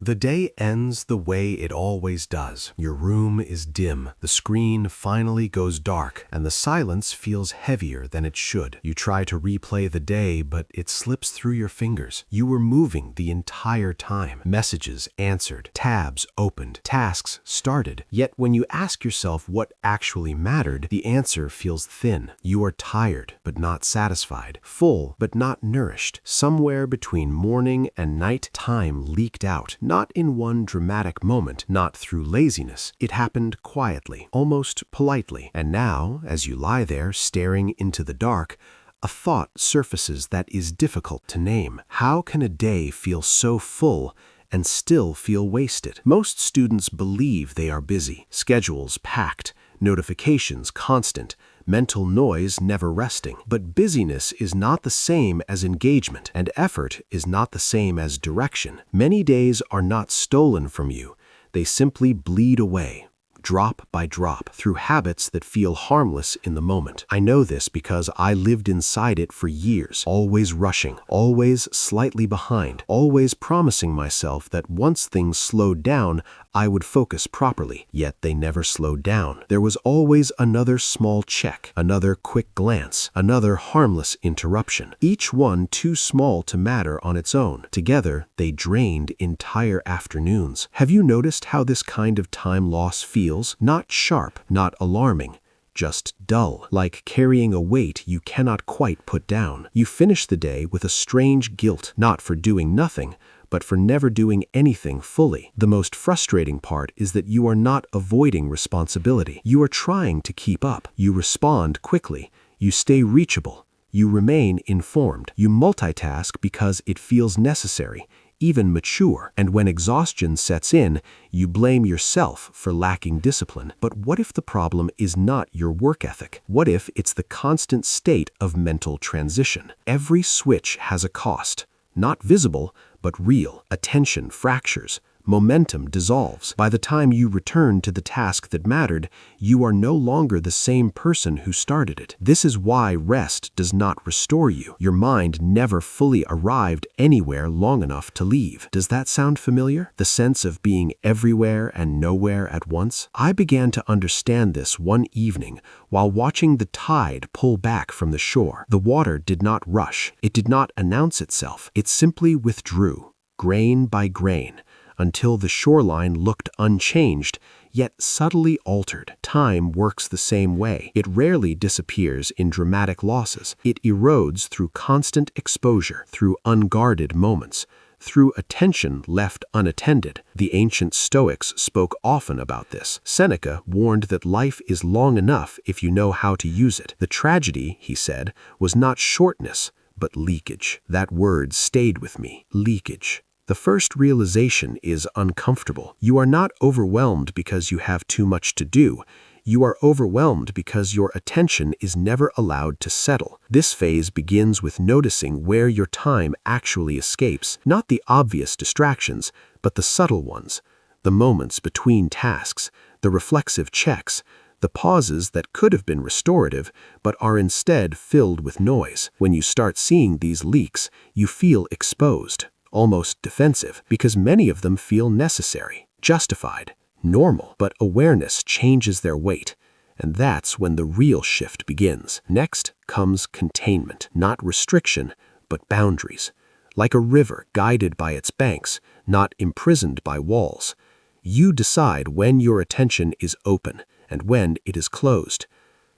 The day ends the way it always does. Your room is dim, the screen finally goes dark, and the silence feels heavier than it should. You try to replay the day, but it slips through your fingers. You were moving the entire time. Messages answered, tabs opened, tasks started. Yet when you ask yourself what actually mattered, the answer feels thin. You are tired, but not satisfied. Full, but not nourished. Somewhere between morning and night, time leaked out. Not in one dramatic moment, not through laziness. It happened quietly, almost politely. And now, as you lie there staring into the dark, a thought surfaces that is difficult to name. How can a day feel so full and still feel wasted? Most students believe they are busy, schedules packed, notifications constant, mental noise never resting. But busyness is not the same as engagement, and effort is not the same as direction. Many days are not stolen from you. They simply bleed away, drop by drop, through habits that feel harmless in the moment. I know this because I lived inside it for years, always rushing, always slightly behind, always promising myself that once things slowed down, I would focus properly. Yet they never slowed down. There was always another small check, another quick glance, another harmless interruption, each one too small to matter on its own. Together, they drained entire afternoons. Have you noticed how this kind of time loss feels? Not sharp, not alarming, just dull, like carrying a weight you cannot quite put down. You finish the day with a strange guilt, not for doing nothing, but for never doing anything fully. The most frustrating part is that you are not avoiding responsibility. You are trying to keep up. You respond quickly. You stay reachable. You remain informed. You multitask because it feels necessary, even mature. And when exhaustion sets in, you blame yourself for lacking discipline. But what if the problem is not your work ethic? What if it's the constant state of mental transition? Every switch has a cost, not visible, but real. Attention fractures. Momentum dissolves. By the time you return to the task that mattered, you are no longer the same person who started it. This is why rest does not restore you. Your mind never fully arrived anywhere long enough to leave. Does that sound familiar? The sense of being everywhere and nowhere at once? I began to understand this one evening while watching the tide pull back from the shore. The water did not rush. It did not announce itself. It simply withdrew, grain by grain, until the shoreline looked unchanged, yet subtly altered. Time works the same way. It rarely disappears in dramatic losses. It erodes through constant exposure, through unguarded moments, through attention left unattended. The ancient Stoics spoke often about this. Seneca warned that life is long enough if you know how to use it. The tragedy, he said, was not shortness, but leakage. That word stayed with me. Leakage. The first realization is uncomfortable. You are not overwhelmed because you have too much to do. You are overwhelmed because your attention is never allowed to settle. This phase begins with noticing where your time actually escapes, not the obvious distractions, but the subtle ones, the moments between tasks, the reflexive checks, the pauses that could have been restorative, but are instead filled with noise. When you start seeing these leaks, you feel exposed, almost defensive, because many of them feel necessary, justified, normal. But awareness changes their weight, and that's when the real shift begins. Next comes containment, not restriction, but boundaries. Like a river guided by its banks, not imprisoned by walls. You decide when your attention is open and when it is closed.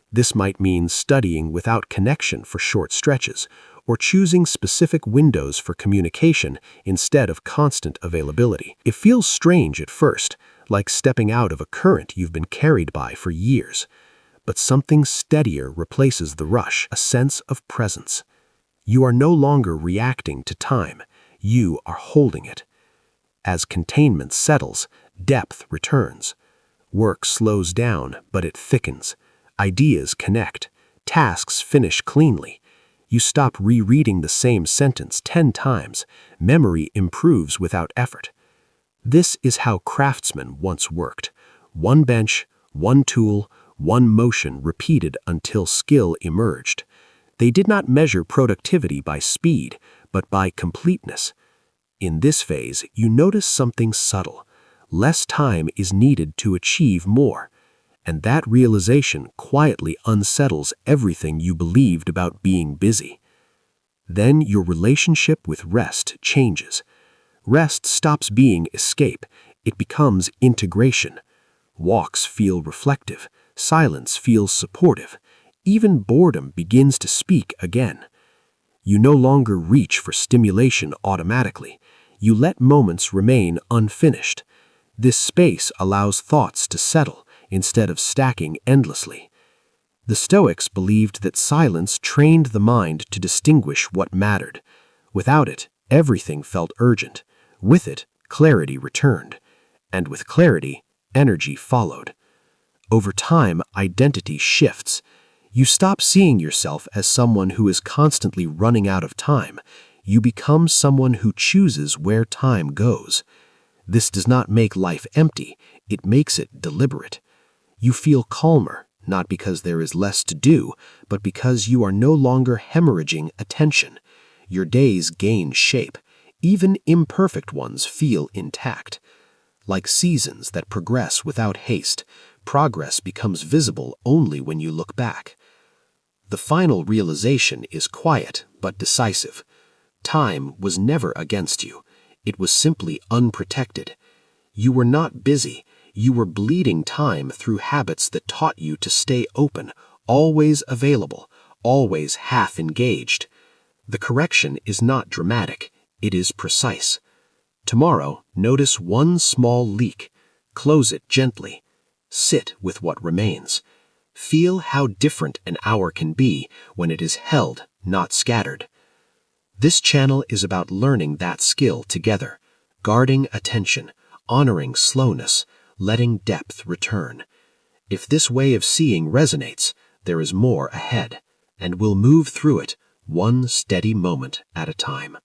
This might mean studying without connection for short stretches, or choosing specific windows for communication instead of constant availability. It feels strange at first, like stepping out of a current you've been carried by for years. But something steadier replaces the rush, a sense of presence. You are no longer reacting to time. You are holding it. As containment settles, depth returns. Work slows down, but it thickens. Ideas connect. Tasks finish cleanly. You stop rereading the same sentence 10 times. Memory improves without effort. This is how craftsmen once worked. One bench, one tool, one motion repeated until skill emerged. They did not measure productivity by speed, but by completeness. In this phase, you notice something subtle. Less time is needed to achieve more. And that realization quietly unsettles everything you believed about being busy. Then your relationship with rest changes. Rest stops being escape. It becomes integration. Walks feel reflective. Silence feels supportive. Even boredom begins to speak again. You no longer reach for stimulation automatically. You let moments remain unfinished. This space allows thoughts to settle instead of stacking endlessly. The Stoics believed that silence trained the mind to distinguish what mattered. Without it, everything felt urgent. With it, clarity returned. And with clarity, energy followed. Over time, identity shifts. You stop seeing yourself as someone who is constantly running out of time. You become someone who chooses where time goes. This does not make life empty, it makes it deliberate. You feel calmer, not because there is less to do, but because you are no longer hemorrhaging attention. Your days gain shape. Even imperfect ones feel intact. Like seasons that progress without haste, progress becomes visible only when you look back. The final realization is quiet but decisive. Time was never against you. It was simply unprotected. You were not busy. You were bleeding time through habits that taught you to stay open, always available, always half engaged. The correction is not dramatic. It is precise. Tomorrow, notice one small leak. Close it gently. Sit with what remains. Feel how different an hour can be when it is held, not scattered. This channel is about learning that skill together, guarding attention, honoring slowness, letting depth return. If this way of seeing resonates, there is more ahead, and we'll move through it, one steady moment at a time.